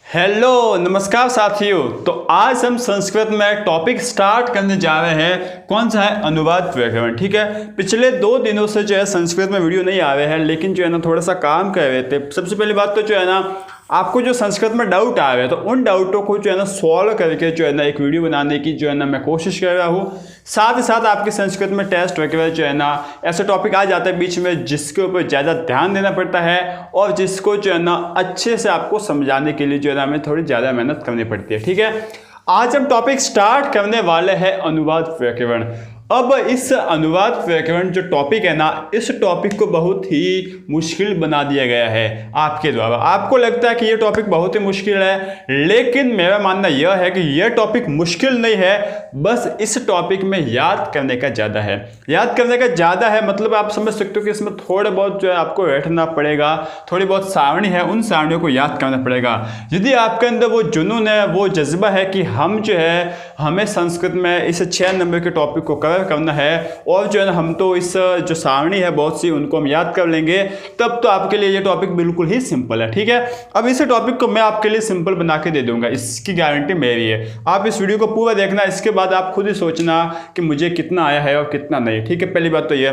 Hello नमस्कार साथियों। तो आज हम संस्कृत में टॉपिक स्टार्ट करने जा रहे हैं। कौन सा है? अनुवाद व्याकरण। ठीक है, पिछले 2 दिनों से जो है संस्कृत में वीडियो नहीं आ रहे हैं, लेकिन जो है ना थोड़ा सा काम कर रहे थे। सबसे पहली बात तो जो है ना आपको जो संस्कृत में डाउट आ रहे हैं तो उन डाउटों को जो है ना सॉल्व करके जो है ना एक वीडियो बनाने की जो है ना मैं कोशिश कर रहा हूँ। साथ ही साथ आपके संस्कृत में टेस्ट वगैरह जो है ना ऐसे टॉपिक आ जाते हैं बीच में जिसके ऊपर ज़्यादा ध्यान देना पड़ता है और जिसको जो है ना अच्छे से आपको समझाने के लिए जो है ना हमें थोड़ी ज़्यादा मेहनत करनी पड़ती है। ठीक है, आज हम टॉपिक स्टार्ट करने वाले हैं अनुवाद व्याकरण। अब इस अनुवाद व्याकरण जो टॉपिक है ना, इस टॉपिक को बहुत ही मुश्किल बना दिया गया है आपके द्वारा। आपको लगता है कि ये टॉपिक बहुत ही मुश्किल है, लेकिन मेरा मानना यह है कि यह टॉपिक मुश्किल नहीं है, बस इस टॉपिक में याद करने का ज़्यादा है। याद करने का ज़्यादा है मतलब आप समझ सकते हो कि इसमें थोड़ा बहुत जो है आपको बैठना पड़ेगा, थोड़ी बहुत सारणी है, उन सारणियों को याद करना पड़ेगा। यदि आपके अंदर वो जुनून है, वो जज्बा है कि हम जो है हमें संस्कृत में इस 6 नंबर के टॉपिक को करना है और जो है ना हम तो इस जो सारणी है बहुत सी उनको हम याद कर लेंगे, तब तो आपके लिए ये टॉपिक बिल्कुल ही सिंपल है। ठीक है, अब इस टॉपिक को मैं आपके लिए सिंपल बना के दे दूंगा, इसकी गारंटी मेरी है। आप इस वीडियो को पूरा देखना, इसके बाद आप खुद ही सोचना कि मुझे कितना आया है और कितना नहीं। ठीक है, पहली बात तो ये।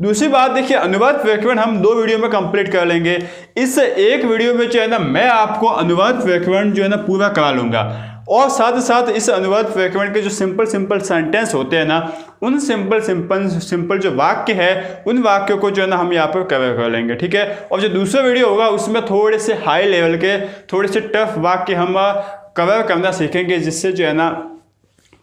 दूसरी बात देखिए, अनुवाद व्याकरण हम 2 वीडियो में कंप्लीट कर लेंगे। इस एक वीडियो में जो है ना मैं आपको अनुवाद व्याकरण जो है ना पूरा करा लूंगा और साथ ही साथ इस अनुवाद व्याकरण के जो सिंपल सेंटेंस होते हैं ना, उन सिंपल जो वाक्य है उन वाक्यों को जो है ना हम यहाँ पर कवर कर लेंगे। ठीक है, और जो दूसरा वीडियो होगा उसमें थोड़े से हाई लेवल के थोड़े से टफ वाक्य हम कवर करना सीखेंगे, जिससे जो है ना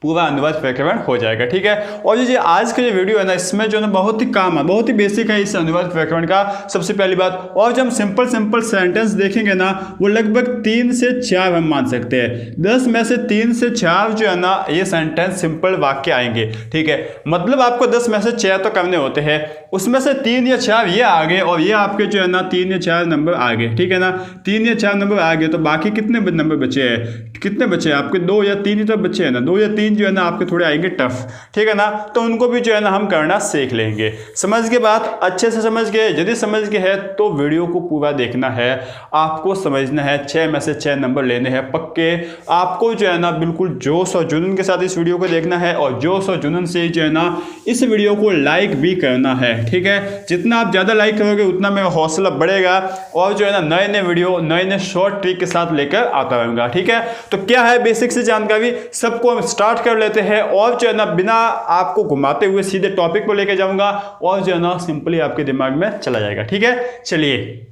पूरा अनुवाद व्याकरण हो जाएगा। ठीक है, और ये आज का जो वीडियो है ना इसमें जो है ना बहुत ही काम है, बहुत ही बेसिक है इस अनुवाद व्याकरण का। सबसे पहली बात, और जब हम सिंपल सेंटेंस देखेंगे ना वो लगभग 3 से 4 हम मान सकते हैं। 10 में से 3 से 4 जो है ना ये सेंटेंस सिंपल वाक्य आएंगे। ठीक है, मतलब आपको 10 में से 6 तो करने होते हैं, उसमें से 3 या 4 ये आ गए और ये आपके जो है ना 3 या 4 नंबर आ गए। ठीक है ना, 3 या 4 नंबर आ गए तो बाकी कितने नंबर बचे हैं? कितने बचे हैं आपके? 2 या 3 ही तो बचे हैं ना। 2 या 3 जो है ना आपके थोड़े आएंगे टफ। ठीक है ना, तो उनको भी जो है ना हम करना सीख लेंगे। समझ के बात अच्छे से समझ गए? यदि समझ गए है तो वीडियो को पूरा देखना है, आपको समझना है। 6 में से 6 नंबर लेने हैं पक्के। आपको जो है ना बिल्कुल जोश और जुनून के साथ इस वीडियो को देखना है और जोश और जुनून से जो है ना इस वीडियो को लाइक भी करना है। ठीक है, जितना आप ज़्यादा लाइक करोगे उतना मेरा हौसला बढ़ेगा और जो है ना नए नए वीडियो नए नए शॉर्ट ट्रिक के साथ लेकर आता रहूँगा। ठीक है, तो क्या है बेसिक से जानकारी सबको हम स्टार्ट कर लेते हैं और जो है ना बिना आपको घुमाते हुए सीधे टॉपिक को लेके जाऊंगा और जो है ना सिंपली आपके दिमाग में चला जाएगा। ठीक है, चलिए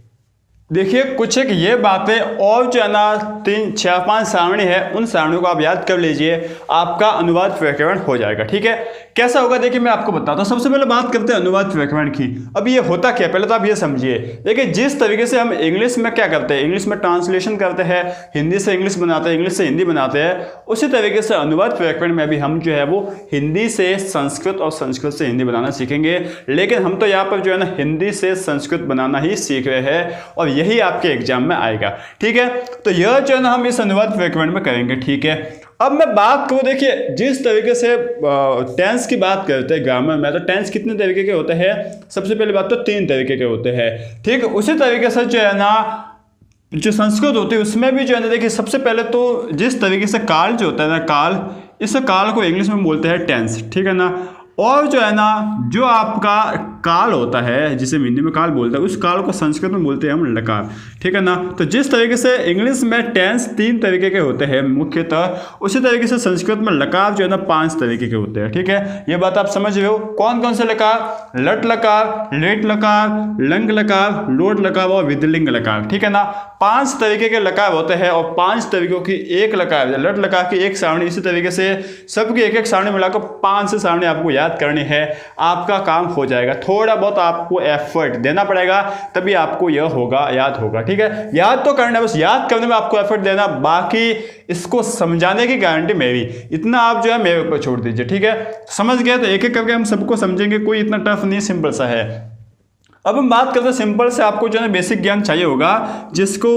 देखिए कुछ एक ये बातें और जो है ना 3, 4, 5 सारणी है, उन सारणियों को आप याद कर लीजिए, आपका अनुवाद व्याकरण हो जाएगा। ठीक है, कैसा होगा देखिए मैं आपको बताता हूँ। सबसे पहले बात करते हैं अनुवाद व्याकरण की। अब ये होता क्या, पहले तो आप ये समझिए। देखिए जिस तरीके से हम इंग्लिश में क्या करते हैं, इंग्लिश में ट्रांसलेशन करते हैं, हिंदी से इंग्लिश बनाते हैं, इंग्लिश से हिंदी बनाते हैं, उसी तरीके से अनुवाद व्याकरण में भी हम जो है वो हिंदी से संस्कृत और संस्कृत से हिंदी बनाना सीखेंगे। लेकिन हम तो यहाँ पर जो है ना हिंदी से संस्कृत बनाना ही सीख रहे हैं और यही आपके एग्जाम में आएगा। ठीक है, तो यह जो है ना हम इस अनुवाद व्याकरण में करेंगे। ठीक है, अब मैं बात करूँ, देखिए जिस तरीके से टेंस की बात करते हैं ग्रामर में, तो टेंस कितने तरीके के होते हैं? सबसे पहली बात तो 3 तरीके के होते हैं। ठीक, उसी तरीके से जो है ना जो संस्कृत होती है उसमें भी जो है ना देखिए सबसे पहले तो जिस तरीके से काल जो होता है ना, काल, इस काल को इंग्लिश में बोलते हैं टेंस। ठीक है ना, और जो है ना जो आपका काल होता है जिसे हिंदी में काल बोलते हैं, उस काल को संस्कृत में बोलते हैं हम लकार। ठीक है ना, तो जिस तरीके से इंग्लिश में टेंस 3 तरीके के होते हैं मुख्यतः, उसी तरीके से संस्कृत में लकार जो है ना 5 तरीके के होते हैं। ठीक है, ये बात आप समझ रहे हो। कौन कौन से लकार? लट लकार, लेट लकार, लंग लकार, लोट लकार और विधिलिंग लकार। ठीक है ना, 5 तरीके के लकार होते हैं और 5 तरीकों की एक लकार, लट लकार की एक सारणी। इसी तरीके से सबकी एक एक सारणी मिलाकर 5 से सारणी आपको याद करनी है, आपका काम हो जाएगा। थोड़ा बहुत आपको एफर्ट देना पड़ेगा तभी आपको यह होगा, याद होगा। ठीक है, याद तो करना है, बस याद करने में आपको एफर्ट देना, बाकी इसको समझाने की गारंटी मेरी। इतना आप जो है मेरे ऊपर छोड़ दीजिए। ठीक है, समझ गए? तो एक एक करके हम सबको समझेंगे, कोई इतना टफ नहीं, सिंपल सा है। अब हम बात करते हैं सिंपल से, आपको जो है बेसिक ज्ञान चाहिए होगा जिसको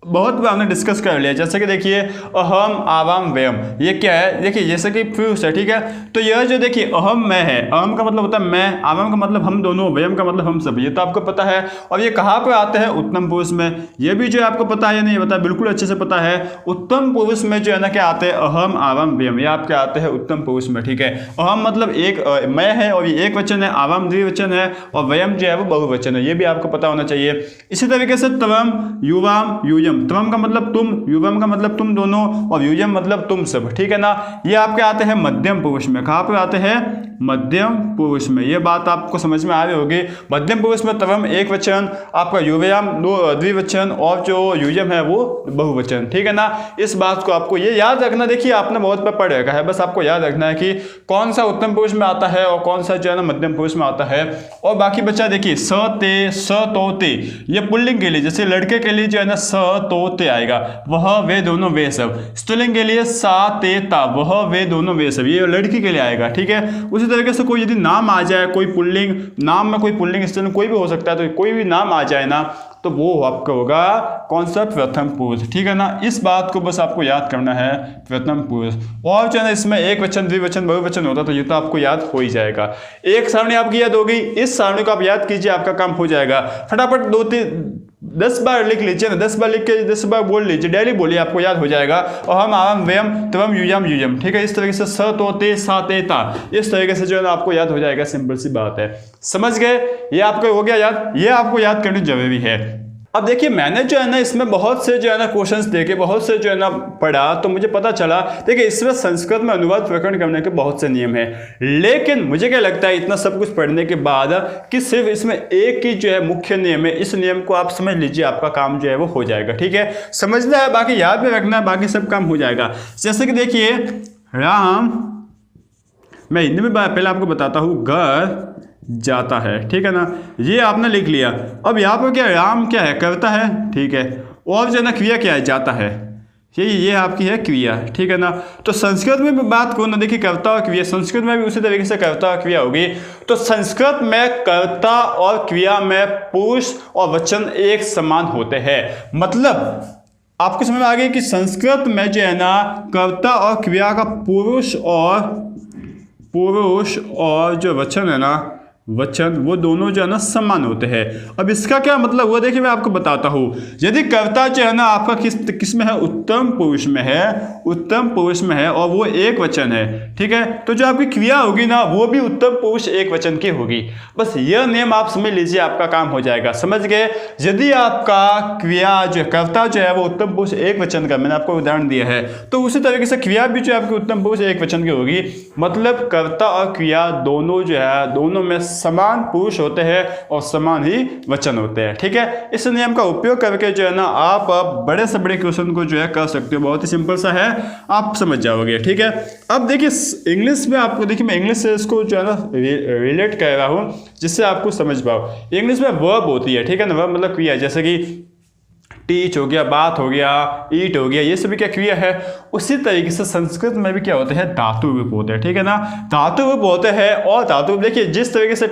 बहुत बार हमने डिस्कस कर लिया। जैसे कि देखिए अहम आवाम व्यम, ये क्या है, देखिए जैसे कि पुरुष है, ठीक है, तो यह जो देखिए अहम मैं है, अहम का मतलब होता है मैं, आवाम का मतलब हम दोनों, व्यम का मतलब हम सब, ये तो आपको पता है। और ये कहाँ पे आते हैं, उत्तम पुरुष में, ये भी जो है आपको पता है या नहीं पता, बिल्कुल अच्छे से पता है। उत्तम पुरुष में जो है ना क्या आते हैं, अहम आवाम व्यम, ये आपके आते हैं उत्तम पुरुष में, ठीक है। अहम मतलब एक मैं है और ये एक वचन है, आवाम द्विवचन है और व्यम जो है वो बहुवचन है, ये भी आपको पता होना चाहिए। इसी तरीके से तवम युवाम यूयम, तवम का मतलब तुम, युवम का मतलब तुम दोनों और यूयम मतलब तुम सब, ठीक है ना। ये आपके आते हैं मध्यम पुरुष में, कहाँ पे आते हैं, मध्यम पुरुष में, ये बात आपको समझ में आ रही होगी। मध्यम पुरुष में तवम एक वचन, आपका युवयाम द्विवचन और जो यूयम है वो बहुवचन, ठीक है ना। इस बात को आपको ये याद रखना, देखिए आपने बहुत बार पढ़ रखा है, बस आपको याद रखना है कि कौन सा उत्तम पुरुष में आता है और कौन सा जो है ना मध्यम पुरुष में आता है। और बाकी बच्चा देखिए स ते, स तो ते, ये पुल्लिंग के लिए, जैसे लड़के के लिए जो है ना स तो ते आएगा, वह वे दोनों वे सब। स्त्रीलिंग के लिए सा ते ता, वह वे दोनों वे सब, ये लड़की के लिए आएगा, ठीक है। उसी तरीके से कोई यदि नाम आ जाए, कोई पुल्लिंग नाम में कोई पुल्लिंग स्त्रीलिंग कोई भी हो सकता है, तो कोई भी नाम आ जाए ना तो वो आपका होगा कौन सा, प्रथम पुरुष, ठीक है ना। इस बात को बस आपको याद करना है, प्रथम पुरुष। और जो है ना इसमें एक वचन द्विवचन बहुवचन होता, तो ये तो आपको याद हो ही जाएगा। एक सारणी आपकी याद होगी, इस सारणी को आप याद कीजिए, आपका काम हो जाएगा। फटाफट 10 बार लिख लीजिए ना, 10 बार लिख के 10 बार बोल लीजिए, डेली बोलिए, आपको याद हो जाएगा। और हम आवाम व्यम तवम यूयम यूयम, ठीक है। इस तरीके से स तो ते सा ते ता, इस तरीके से जो है ना आपको याद हो जाएगा, सिंपल सी बात है, समझ गए। ये आपको हो गया याद, ये आपको याद करनी जरूरी है। अब देखिए मैंने जो है ना इसमें बहुत से जो है ना क्वेश्चंस देखे, बहुत से जो है ना पढ़ा, तो मुझे पता चला देखिए इसमें संस्कृत में अनुवाद प्रकरण करने के बहुत से नियम है। लेकिन मुझे क्या लगता है इतना सब कुछ पढ़ने के बाद कि सिर्फ इसमें एक ही जो है मुख्य नियम है, इस नियम को आप समझ लीजिए, आपका काम जो है वो हो जाएगा, ठीक है। समझना है, बाकी याद में रखना है, बाकी सब काम हो जाएगा। जैसे कि देखिए राम, मैं हिंदी में पहले आपको बताता हूँ, घर जाता है, ठीक है ना, ये आपने लिख लिया। अब यहाँ पर क्या राम क्या है, करता है, ठीक है, और जो है ना क्रिया क्या है, जाता है, ये आपकी है क्रिया, ठीक है ना। तो संस्कृत में भी बात करूँ ना, देखिए कर्ता और क्रिया, संस्कृत में भी उसी तरीके से कर्ता और क्रिया होगी। तो संस्कृत में कर्ता और क्रिया में पुरुष और वचन एक समान होते हैं। मतलब आपको समझ में आ गई कि संस्कृत में जो है ना कर्ता और क्रिया का पुरुष और जो वचन है ना, वचन वो दोनों जो है ना समान होते हैं। अब इसका क्या मतलब हुआ, देखिए मैं आपको बताता हूँ। यदि कर्ता जो है ना आपका किस में है, उत्तम पुरुष में है, उत्तम पुरुष में है और वो एक वचन है, ठीक है, तो जो आपकी क्रिया होगी ना वो भी उत्तम पुरुष एक वचन की होगी। बस यह नियम आप समझ लीजिए, आपका काम हो जाएगा, समझ गए। यदि आपका क्रिया जो कर्ता जो है वो उत्तम पुरुष एक वचन का, मैंने आपको उदाहरण दिया है, तो उसी तरीके से क्रिया भी जो है आपकी उत्तम पुरुष एक वचन की होगी। मतलब कर्ता और क्रिया दोनों जो है, दोनों में समान पुरुष होते हैं और समान ही वचन होते हैं, ठीक है। इस नियम का उपयोग करके जो है ना आप बड़े से बड़े क्वेश्चन को जो है कर सकते हो, बहुत ही सिंपल सा है, आप समझ जाओगे, ठीक है। अब देखिए इंग्लिश में आपको, देखिए मैं इंग्लिश से इसको जो है ना रिलेट कर रहा हूँ जिससे आपको समझ पाओ। इंग्लिश में वर्ब होती है, ठीक है ना, वर्ब मतलब क्रिया, जैसे कि टीच हो गया, बात हो गया, ईट हो गया, ये सभी क्या क्रिया है। उसी तरीके से संस्कृत में भी क्या होते हैं, धातु रूप होते हैं, ठीक है ना, धातु रूप होते हैं। और धातु देखिए जिस तरीके से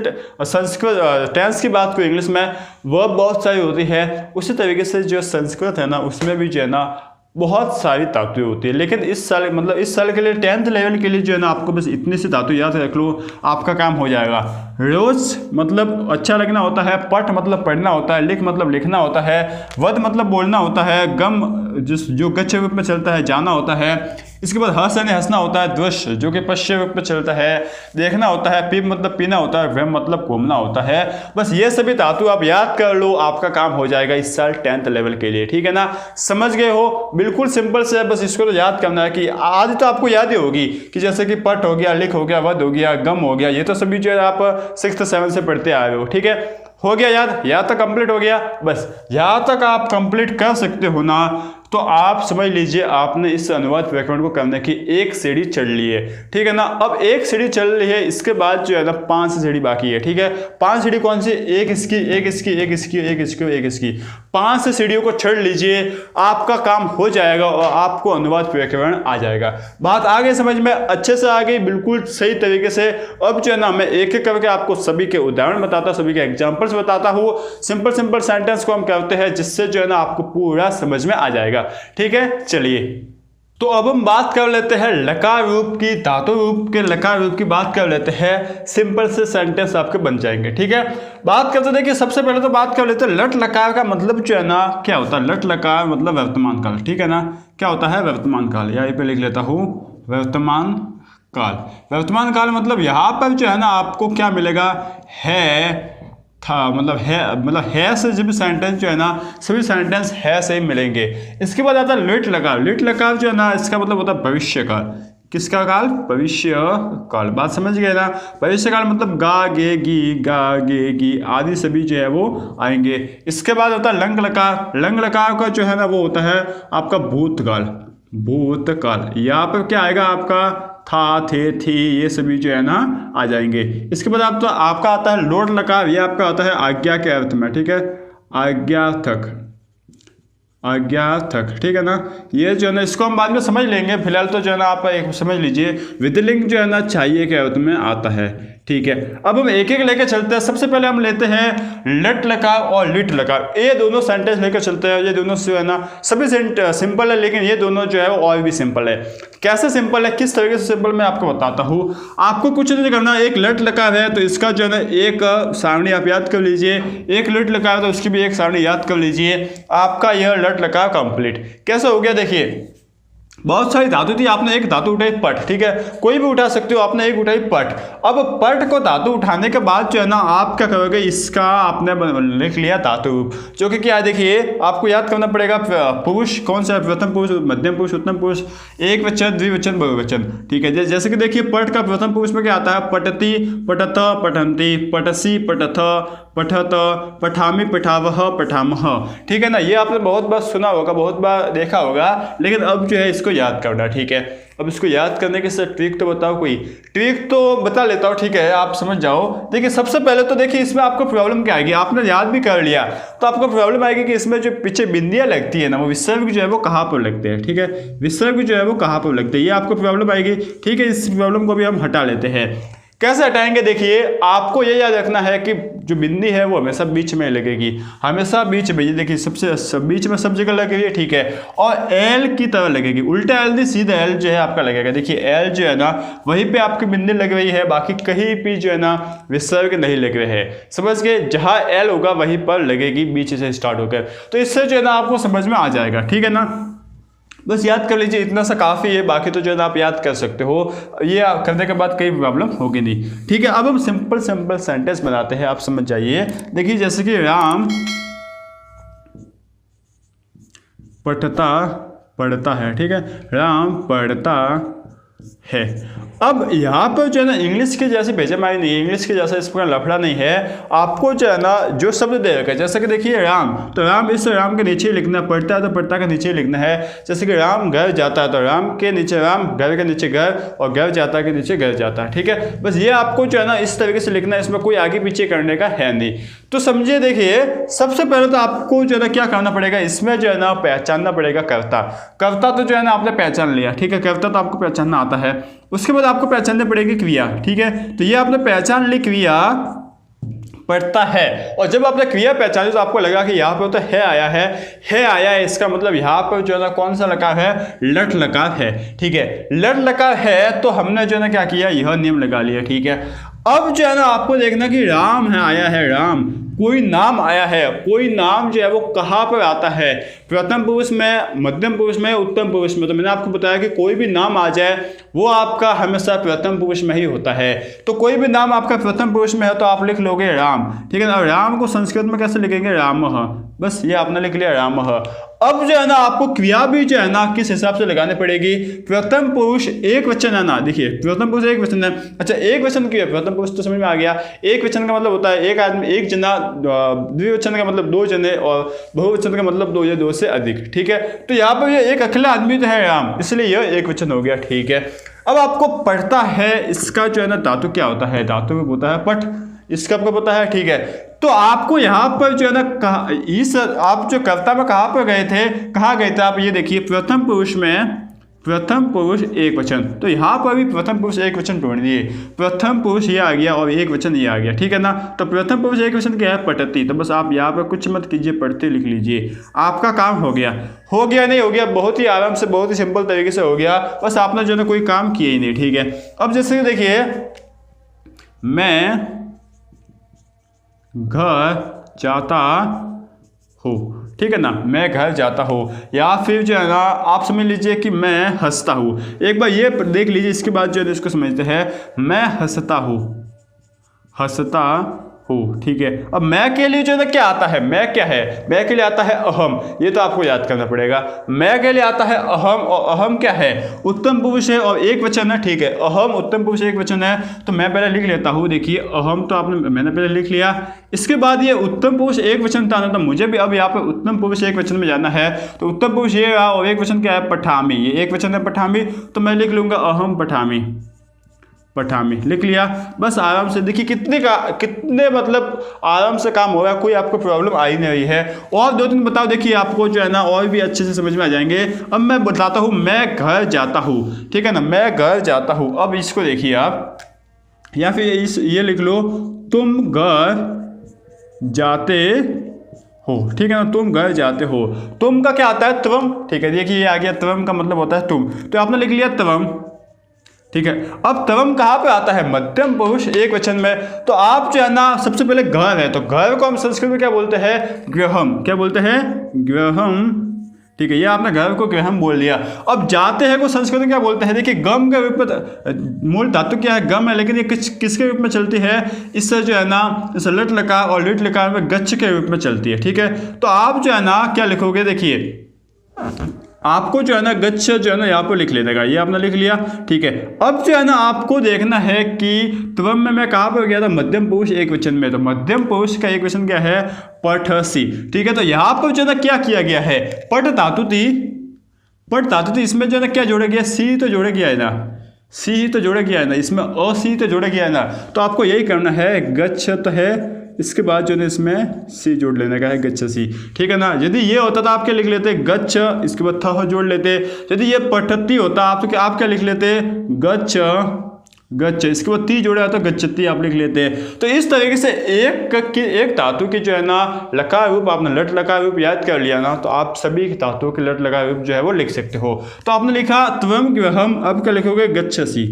संस्कृत टेंस की बात को इंग्लिश में वर्ब बहुत सारी होती है, उसी तरीके से जो संस्कृत है ना उसमें भी जो है ना बहुत सारी धातुएं होती है। लेकिन इस साल के लिए 10th लेवल के लिए जो है ना आपको बस इतनी सी धातु याद रख लो, आपका काम हो जाएगा। रोज मतलब अच्छा लगना होता है, पठ मतलब पढ़ना होता है, लिख मतलब लिखना होता है, वध मतलब बोलना होता है, गम जो गच्छ रूप में चलता है जाना होता है, इसके बाद हंस यानी हंसना होता है, दृश्य जो कि पश्य रूप में चलता है देखना होता है, पीप मतलब पीना होता है, व्रम मतलब घूमना होता है। बस ये सभी धातु आप याद कर लो, आपका काम हो जाएगा इस साल 10th लेवल के लिए, ठीक है ना। समझ गए हो, बिल्कुल सिंपल से, बस इसको तो याद करना है कि आज तो आपको याद ही होगी कि जैसे कि पट हो गया, लिख हो गया, वध हो गया, गम हो गया, ये तो सभी जो है आप 6th 7th से पढ़ते आ रहे हो, ठीक है। हो गया याद, यहाँ तक कंप्लीट हो गया। बस यहाँ तक आप कंप्लीट कर सकते हो ना, तो आप समझ लीजिए आपने इस अनुवाद व्याकरण को करने की एक सीढ़ी चढ़ ली है, ठीक है ना। अब एक सीढ़ी चल रही है, इसके बाद जो है ना 5 सीढ़ी बाकी है, ठीक है। 5 सीढ़ी कौन सी, एक इसकी, एक इसकी, एक इसकी, एक इसकी, एक इसकी, 5 से सीढ़ियों को चढ़ लीजिए, आपका काम हो जाएगा और आपको अनुवाद व्याकरण आ जाएगा। बात आगे समझ में अच्छे से आ गई, बिल्कुल सही तरीके से। अब जो है ना मैं एक एक करके आपको सभी के उदाहरण बताता, सभी के एग्जांपल्स बताता हूँ। सिंपल सिंपल सेंटेंस को हम करते हैं जिससे जो है ना आपको पूरा समझ में आ जाएगा। ठीक है, चलिए तो अब हम बात कर लेते हैं लकार रूप की, धातु रूप के लकार रूप की बात कर लेते हैं। सिंपल से सेंटेंस आपके बन जाएंगे। ठीक है, बात करते देखिए सबसे पहले तो बात कर लेते हैं लट लकार का मतलब जो है ना क्या होता है। लट लकार मतलब वर्तमान काल। ठीक है ना, क्या होता है वर्तमान काल, यहीं पे लिख लेता हूँ वर्तमान काल। वर्तमान काल मतलब यहाँ पर जो है ना आपको क्या मिलेगा, है था मतलब है से जब सेंटेंस जो है ना सभी सेंटेंस है से ही मिलेंगे। इसके बाद आता है लिट लकार। लिट लकार जो है ना इसका मतलब होता है भविष्य काल। किसका काल, भविष्य काल। बात समझ गए ना, भविष्य काल मतलब गा गे गी आदि सभी जो है वो आएंगे। इसके बाद होता है लंग लकार। लंग लकार का जो है ना वो होता है आपका भूतकाल। भूतकाल यहाँ पर क्या आएगा आपका था, थे, थी, ये सभी जो है ना आ जाएंगे। इसके बाद आपका आता है लोट लकार। ये आपका आता है आज्ञा के अर्थ में। ठीक है, आज्ञार्थक, आज्ञार्थक। ठीक है ना, ये जो है ना इसको हम बाद में समझ लेंगे, फिलहाल तो जो है ना आप एक समझ लीजिए विधिलिंग जो है ना चाहिए के अर्थ में आता है। ठीक है, अब हम एक एक लेकर चलते हैं। सबसे पहले हम लेते हैं लट लकार और लिट लकार। ये दोनों सेंटेंस लेकर चलते हैं। ये दोनों जो है ना सभी सिंपल है, लेकिन ये दोनों जो है वो और भी सिंपल है। कैसे सिंपल है, किस तरीके से सिंपल मैं आपको बताता हूँ। आपको कुछ नहीं करना, एक लट लकार है तो इसका जो है ना एक सारणी आप याद कर लीजिए। एक लिट लकार है तो उसकी भी एक सारणी याद कर लीजिए। आपका यह लट लकार कंप्लीट। कैसे हो गया देखिए, बहुत सारी धातु थी, आपने एक धातु उठाई पट। ठीक है, कोई भी उठा सकते हो, आपने एक उठाई पट। अब पट को धातु उठाने के बाद जो है ना आप क्या करोगे, इसका आपने लिख लिया धातु रूप, जो कि क्या है देखिए आपको याद करना पड़ेगा। पुरुष कौन सा है, प्रथम पुरुष, मध्यम पुरुष, उत्तम पुरुष, एक वचन, द्विवचन, बहुवचन। ठीक है, जैसे कि देखिए पट का प्रथम पुरुष में क्या आता है, पठति, पठत, पठन्ति, पठसी, पठथ, पठत, पठामि, पठावह, पठामह। ठीक है ना, ये आपने बहुत बार सुना होगा, बहुत बार देखा होगा, लेकिन अब जो है इसको याद करना। ठीक है, अब इसको याद करने के से ट्रिक तो बताओ, कोई ट्रिक तो बता लेता हूँ। ठीक है, आप समझ जाओ। देखिए सबसे पहले तो देखिए इसमें आपको प्रॉब्लम क्या आएगी, आपने याद भी कर लिया तो आपको प्रॉब्लम आएगी कि इसमें जो पीछे बिंदियां लगती है ना वो विसर्ग जो है वो कहाँ पर लगते हैं। ठीक है, विसर्ग जो है वो कहाँ पर लगते हैं, ये आपको प्रॉब्लम आएगी। ठीक है, इस प्रॉब्लम को भी हम हटा लेते हैं। कैसे हटाएंगे, देखिए आपको ये याद रखना है कि जो बिंदी है वो हमेशा बीच में लगेगी, हमेशा बीच में। ये देखिए सबसे बीच में सब जगह लगेगी। ठीक है, और एल की तरह लगेगी, उल्टा एल नहीं सीधा एल जो है आपका लगेगा। देखिए एल जो है ना वहीं पे आपकी बिंदी लग रही है, बाकी कहीं भी जो है ना विसर्ग नहीं लग रहे हैं। समझ गए, जहां एल होगा वहीं पर लगेगी बीच से स्टार्ट होकर। तो इससे जो है ना आपको समझ में आ जाएगा। ठीक है ना, बस याद कर लीजिए, इतना सा काफ़ी है, बाकी तो जो है ना आप याद कर सकते हो। ये करने के बाद कोई प्रॉब्लम होगी नहीं। ठीक है, अब हम सिंपल सिंपल सेंटेंस बनाते हैं, आप समझ जाइए। देखिए जैसे कि राम पढ़ता है। ठीक है, राम पढ़ता है। अब यहाँ पर जो है ना इंग्लिश के जैसे बेजमाई नहीं है, इंग्लिश के जैसा इस पर लफड़ा नहीं है। आपको जो है ना जो शब्द दे रखा है, जैसे कि देखिए राम, तो राम इस राम के नीचे लिखना है, पढ़ता है तो पढ़ता के नीचे लिखना है। जैसे कि राम घर जाता है तो राम के नीचे राम, घर के नीचे घर, और घर जाता के नीचे घर जाता है। ठीक है, बस ये आपको जो है ना इस तरीके से लिखना है, इसमें कोई आगे पीछे करने का है नहीं। तो समझिए, देखिए सबसे पहले तो आपको जो है ना क्या करना पड़ेगा, इसमें जो है ना पहचानना पड़ेगा कर्ता। कर्ता तो जो है ना आपने पहचान लिया। ठीक है, कर्ता तो आपको पहचानना आता है। उसके बाद आपको पहचाननी पड़ेगी क्रिया। ठीक है, तो ये आपने पहचान ली, क्रिया पढ़ता है। और जब आपने क्रिया पहचानी तो आपको लगा कि यहाँ पर तो है आया है, इसका मतलब यहाँ पर जो है ना कौन सा लकार है, लट लकार है। ठीक है, लट लकार है तो हमने जो है ना क्या किया, यह नियम लगा लिया। ठीक है, अब जो है ना आपको देखना कि राम है, आया है राम, कोई नाम आया है, कोई नाम जो है वो कहाँ पर आता है, प्रथम पुरुष में, मध्यम पुरुष में, उत्तम पुरुष में। तो मैंने आपको बताया कि कोई भी नाम आ जाए वो आपका हमेशा प्रथम पुरुष में ही होता है। तो कोई भी नाम आपका प्रथम पुरुष में है तो आप लिख लोगे राम। ठीक है ना, राम को संस्कृत में कैसे लिखेंगे, रामः। बस ये आपने लिख लिया रामः। अब जो है ना आपको क्रिया भी जो है ना किस हिसाब से लगानी पड़ेगी, प्रथम पुरुष एक वचन है ना। देखिए प्रथम पुरुष एक वचन है। अच्छा, एक वचन क्यों है, प्रथम पुरुष तो समझ में आ गया। एक वचन का मतलब होता है एक आदमी, एक जना। द्विवचन का मतलब दो जने, और बहुवचन का मतलब दो या दो से अधिक। ठीक है, तो यहाँ पर ये एक अकेला आदमी तो है राम, इसलिए यह एक वचन हो गया। ठीक है, अब आपको पढ़ता है, इसका जो है ना धातु क्या होता है, धातु में होता है पठ। इसका आपको पता है, ठीक है। तो आपको यहाँ पर जो है ना इस आप जो कर्ता में कहाँ पर गए थे, कहाँ गए थे आप ये देखिए, प्रथम पुरुष में प्रथम पुरुष एक वचन, तो यहाँ पर भी प्रथम पुरुष एक वचन ढूंढ दिए। प्रथम पुरुष ये आ गया और एक वचन ये आ गया, ठीक है ना। तो प्रथम पुरुष एक वचन क्या है, पठती। तो बस आप यहाँ पर कुछ मत कीजिए, पढ़ते लिख लीजिए, आपका काम हो गया। हो गया नहीं हो गया, बहुत ही आराम से, बहुत ही सिंपल तरीके से हो गया, बस आपने जो है कोई काम किया ही नहीं, ठीक है। अब जैसे देखिए, मैं घर जाता हूँ, ठीक है ना, मैं घर जाता हूँ। या फिर जो है ना आप समझ लीजिए कि मैं हंसता हूँ। एक बार ये देख लीजिए, इसके बाद जो है इसको समझते हैं, मैं हंसता हूँ, हंसता हूँ, ठीक है। अब मैं के लिए जो है ना क्या आता है, मैं क्या है, मैं के लिए आता है अहम, ये तो आपको याद करना पड़ेगा। मैं के लिए आता है अहम, और अहम क्या है, उत्तम पुरुष है और एक वचन है, ठीक है। अहम उत्तम पुरुष एक वचन है, तो मैं पहले लिख लेता हूँ। देखिए अहम तो मैंने पहले लिख लिया। इसके बाद ये उत्तम पुरुष एक वचन था ना, तो मुझे भी अब यहाँ पे उत्तम पुरुष एक वचन में जाना है। तो उत्तम पुरुष ये रहा और एक वचन क्या है, पठामी, ये एक वचन है पठामी, तो मैं लिख लूंगा अहम पठामी, पठामी लिख लिया। बस आराम से देखिए कितने मतलब आराम से काम हो रहा है, कोई आपको प्रॉब्लम आ ही नहीं रही है। और दो दिन बताओ, देखिए आपको जो है ना और भी अच्छे से समझ में आ जाएंगे। अब मैं बताता हूँ, मैं घर जाता हूँ, ठीक है ना, मैं घर जाता हूँ। अब इसको देखिए आप, या फिर ये लिख लो, तुम घर जाते हो, ठीक है ना, तुम घर जाते हो। तुम का क्या आता है, त्वम, ठीक है। देखिए ये आ गया, त्वम का मतलब होता है तुम, तो आपने लिख लिया त्वम, ठीक है। अब त्वम कहाँ पे आता है, मध्यम पुरुष एक वचन में। तो आप जो है ना सबसे पहले घर है, तो घर को हम संस्कृत में क्या बोलते हैं, गृहम, क्या बोलते हैं, गृहम, ठीक है। ये आपने घर को गृहम बोल दिया। अब जाते हैं को संस्कृत में क्या बोलते हैं, देखिए गम के रूप में, मूल धातु क्या है, गम है, लेकिन ये किसके रूप में चलती है, इससे जो है ना इस लट लकार और लिट लकार में गच्छ के रूप में चलती है, ठीक है। तो आप जो है ना क्या लिखोगे, देखिए आपको जो है ना गच्छ जो है ना यहाँ पर लिख लेने का, ये आपने लिख लिया, ठीक है। अब जो है ना आपको देखना है कि त्वम में मैं कहाँ पर गया था, मध्यम पुरुष एक वचन में। तो मध्यम पुरुष का एक वचन क्या है, पठसी, ठीक है। तो यहाँ पर जो है ना क्या किया गया है, पठ धातु थी, पठ धातु थी, इसमें जो है ना क्या जोड़ा गया, सी तो जोड़ा गया है ना, सी ही तो जोड़ा गया है ना, इसमें असी तो जोड़ा गया है ना। तो आपको यही करना है, गच्छ है, इसके बाद जो है इसमें सी जोड़ लेने का है, गच्छसी, ठीक है ना। यदि ये होता तो आप क्या लिख लेते, गच्छ, इसके बाद थ जोड़ लेते। यदि ये पठती होता आप क्या लिख लेते, गच्छ, गच्छ, इसके बाद ती जोड़ा तो गच्छती आप लिख लेते। तो इस तरीके से एक धातु की जो है ना लकार रूप आपने लट लकार रूप याद कर लिया ना, तो आप सभी धातुओं के लट लकार रूप जो है वो लिख सकते हो। तो आपने लिखा त्वम गृहम, अब क्या लिखोगे, गच्छसी,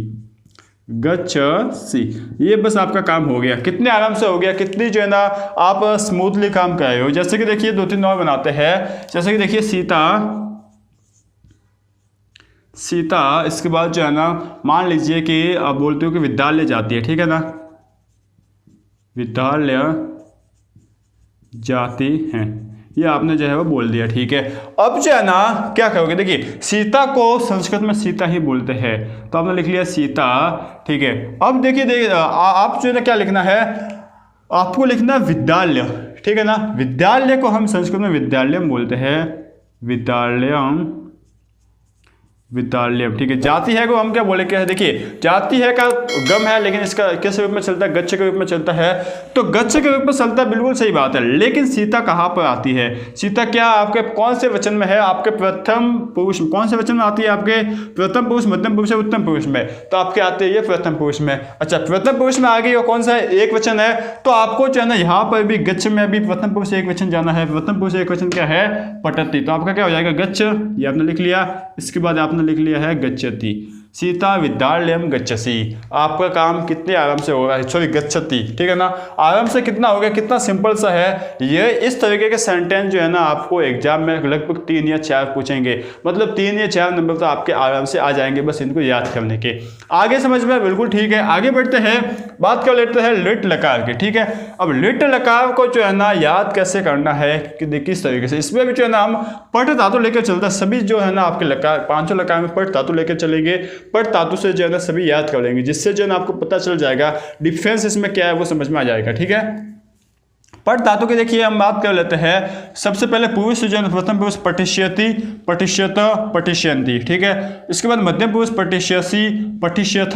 गच्छसी। ये बस आपका काम हो गया। कितने आराम से हो गया, कितनी जो है ना आप स्मूथली काम कर रहे हो। जैसे कि देखिए दो तीन और बनाते हैं, जैसे कि देखिए सीता, सीता, इसके बाद जो है ना मान लीजिए कि आप बोलते हो कि विद्यालय जाती है, ठीक है ना, विद्यालय जाती हैं, ये आपने जो है वो बोल दिया, ठीक है। अब जो है ना क्या करोगे, देखिए सीता को संस्कृत में सीता ही बोलते हैं, तो आपने लिख लिया सीता, ठीक है। अब देखिए आप जो है ना क्या लिखना है, आपको लिखना है विद्यालय, ठीक है ना। विद्यालय को हम संस्कृत में विद्यालयम बोलते हैं, विद्यालयम, विद्यालयम, ठीक है। जाति है को हम क्या बोले, क्या है, देखिए जाति है का गम है, लेकिन इसका किस रूप में चलता है, गच्छ के रूप में चलता है। तो गच्छ के रूप में चलता है, बिल्कुल सही बात है। लेकिन सीता कहाँ पर आती है, सीता क्या आपके कौन से वचन में है, आपके प्रथम पुरुष, कौन से वचन में आती है, आपके प्रथम पुरुष, मध्यम पुरुष, उत्तम पुरुष में। तो आपके आते हैं ये प्रथम पुरुष में। अच्छा, प्रथम पुरुष में आ गई और कौन सा है, एक वचन है। तो आपको जो है ना यहाँ पर भी गच्छ में भी प्रथम पुरुष एक वचन जाना है। प्रथम पुरुष एक वचन क्या है, पठती। तो आपका क्या हो जाएगा, गच्छ, ये आपने लिख लिया। इसके बाद आपने लिख लिया है गच्छति, सीता विद्यालयम गच्छसी। आपका काम कितने आराम से हो रहा है, सॉरी गच्छति, ठीक है ना। आराम से कितना हो गया, कितना सिंपल सा है ये। इस तरीके के सेंटेंस जो है ना आपको एग्जाम में लगभग 3 या 4 पूछेंगे, मतलब 3 या 4 नंबर तो आपके आराम से आ जाएंगे बस इनको याद करने के। आगे समझ में बिल्कुल ठीक है। आगे बढ़ते हैं, बात कर लेते हैं लिट लकार की, ठीक है। अब लिट लकार को जो है ना याद कैसे करना है कि किस तरीके से, इसमें भी जो है ना हम पठ धातु लेकर चलते हैं। सभी जो है ना आपके लकार, 5 लकार में पठ धातु लेकर चलेंगे, पठ धातु से जो है ना सभी याद कर लेंगे, जिससे जो है ना आपको पता चल जाएगा डिफरेंस इसमें क्या है, वो समझ में आ जाएगा, ठीक है। पट धातु की देखिए हम बात कर लेते हैं। सबसे पहले पुरुष जो है प्रथम पुरुष पठिष्यति, पठिष्यत, पठिष्यन्ति, ठीक है। इसके बाद मध्यम पुरुष पठिष्यसि, पठिष्यथ,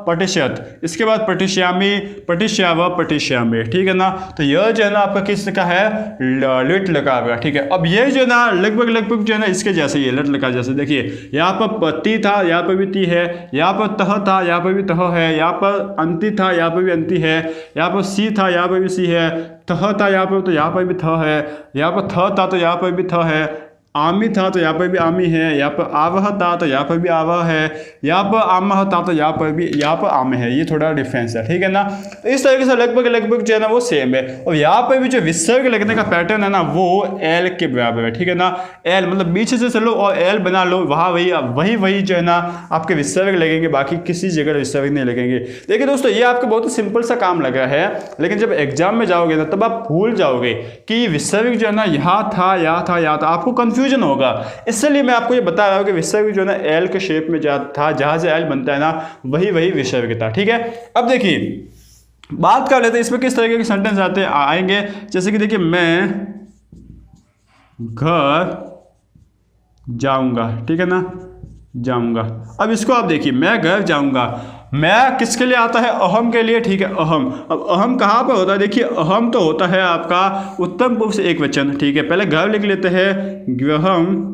पठिष्यत। इसके बाद पठिष्यामि, पठिष्याव, पठिष्यामि, ठीक है ना। तो यह जो है ना आपका किस का है, लिट लकार का, ठीक है। अब ये जो है ना लगभग जो है ना इसके जैसे ही लट लकार जैसे। देखिए यहाँ पर ती था, यहाँ पर भी ती है, यहाँ पर तह था, यहाँ पर भी तह है, यहाँ पर अंति था, यहाँ पर भी अंति है, यहाँ पर सी था, यहाँ पर भी सी है, थह था यहाँ पर, तो यहाँ पर भी थ है, यहाँ पर थ था तो यहाँ पर भी थ है, आमी था तो यहाँ पर भी आमी है, यहाँ पर आवह था तो यहाँ पर भी आवह है, यहाँ पर आमह था तो यहाँ पर आम है। ये थोड़ा डिफरेंस है, ठीक है ना। तो इस तरीके से लगभग जो है ना वो सेम है। और यहाँ पर भी जो विसर्ग लगने का पैटर्न है ना वो एल के बराबर है, ठीक है ना। एल मतलब बीच से चलो और एल बना लो, वहाँ वही जो है ना आपके विसर्ग लगेंगे, बाकी किसी जगह विसर्ग नहीं लगेंगे। देखिए दोस्तों ये आपको बहुत ही सिंपल सा काम लग रहा है, लेकिन जब एग्जाम में जाओगे ना तब आप भूल जाओगे कि विसर्ग जो है ना यहाँ था, आपको कंफ्यूजन होगा। इसलिए मैं आपको ये बता रहा हूँ कि विसर्ग जो है ना एल के शेप में था, जहां से एल बनता है ना वही विसर्ग था, ठीक है। अब देखिए बात कर लेते हैं इसमें किस तरीके के सेंटेंस आएंगे। जैसे कि देखिए मैं घर जाऊंगा, ठीक है ना, जाऊंगा। अब इसको आप देखिए, मैं घर जाऊंगा, मैं किसके लिए आता है, अहम के लिए, ठीक है, अहम। अब अहम कहाँ पर होता है, देखिए अहम तो होता है आपका उत्तम पुरुष एक वचन, ठीक है। पहले घर लिख लेते हैं, गृहम,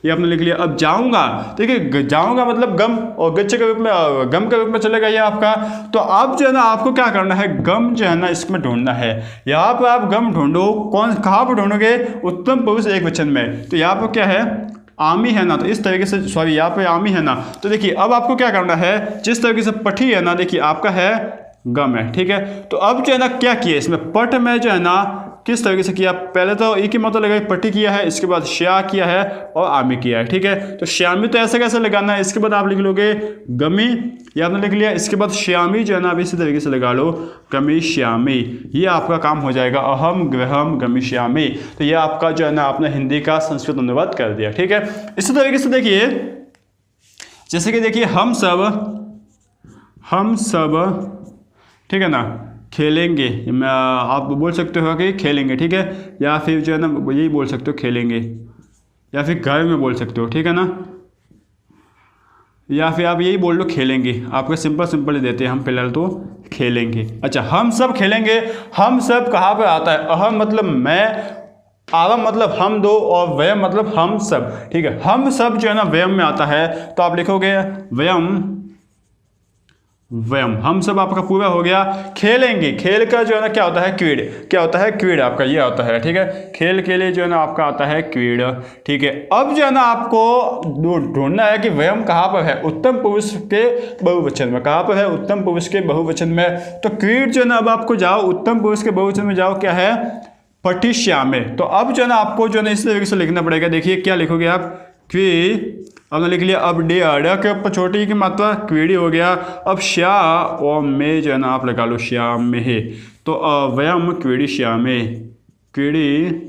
ये आपने लिख लिया। अब जाऊंगा, देखिए जाऊंगा मतलब गम, और गच्छ के रूप में, गम के रूप में चलेगा ये आपका। तो अब जो है ना आपको क्या करना है, गम जो है ना इसमें ढूंढना है। यहाँ पर आप गम ढूंढो, कहाँ पर ढूंढोगे, उत्तम पुरुष एक वचन में। तो यहाँ पर क्या है, आमी है ना, तो इस तरीके से, सॉरी यहाँ पे आमी है ना। तो देखिए अब आपको क्या करना है, जिस तरीके से पठी है ना, देखिए आपका है गम है, ठीक है। तो अब जो है ना क्या किया इसमें, पट में जो है ना किस तरीके से किया, पहले तो एक ही मतलब लगाई, पट्टी किया है, इसके बाद श्या किया है और आमी किया है, ठीक है। तो श्यामी तो ऐसे कैसे लगाना है, इसके बाद आप लिख लोगे गमी, ये आपने लिख लिया। इसके बाद श्यामी जो है ना आप इसी तरीके से लगा लो, गमी श्यामी, ये आपका काम हो जाएगा, अहम गृहम गमी श्यामी। तो ये आपका जो है ना आपने हिंदी का संस्कृत अनुवाद कर दिया, ठीक है। इसी तरीके से देखिए, जैसे कि देखिए हम सब, ठीक है ना, खेलेंगे, आप बोल सकते हो कि खेलेंगे, ठीक है। या फिर जो है ना यही बोल सकते हो खेलेंगे, या फिर घर में बोल सकते हो, ठीक है ना, या फिर आप यही बोल लो खेलेंगे। आपको सिंपल ही देते हैं हम, फिलहाल तो खेलेंगे। अच्छा, हम सब खेलेंगे, हम सब कहाँ पे आता है, अहम मतलब मैं, आवम मतलब हम दो, और वयम मतलब हम सब, ठीक है। हम सब जो है ना वयम में आता है, तो आप लिखोगे वयम, हम सब आपका पूरा हो गया। खेलेंगे, खेल का जो है ना क्या होता है, क्रीड, क्या होता है, क्रीड आपका ये होता है, ठीक है। खेल के लिए जो है ना आपका आता है क्रीड, ठीक है। अब जो है ना आपको ढूंढना है कि वयम कहाँ पर है, उत्तम पुरुष के बहुवचन में, कहाँ पर है, उत्तम पुरुष के बहुवचन में। तो क्रीड जो है ना, अब आपको जाओ उत्तम पुरुष के बहुवचन में जाओ, क्या है, पठिष्यामे। तो अब जो है ना आपको जो है ना इस तरीके से लिखना पड़ेगा। देखिए क्या लिखोगे आप, क्वी, आपने लिख लिया। अब डे अड़ा के ऊपर छोटी की मात्रा क्वीडी हो गया। अब श्या और में जो है ना आप लगा लो, श्याम में है, तो वयम क्वीडी श्यामे, क्वीडी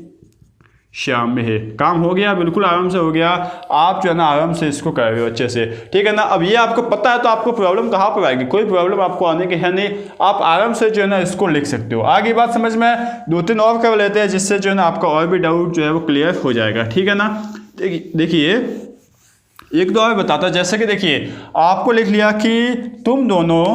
श्याम में है। काम हो गया, बिल्कुल आराम से हो गया। आप जो है ना आराम से इसको कर रहे हो अच्छे से, ठीक है ना। अब ये आपको पता है तो आपको प्रॉब्लम कहाँ पर आएगी, कोई प्रॉब्लम आपको आने की है नहीं। आप आराम से जो है ना इसको लिख सकते हो। आगे बात समझ में, 2-3 और कर लेते हैं, जिससे जो है ना आपका और भी डाउट जो है वो क्लियर हो जाएगा, ठीक है ना। देखिए एक दो और बताता, जैसे कि देखिए आपको लिख लिया कि तुम दोनों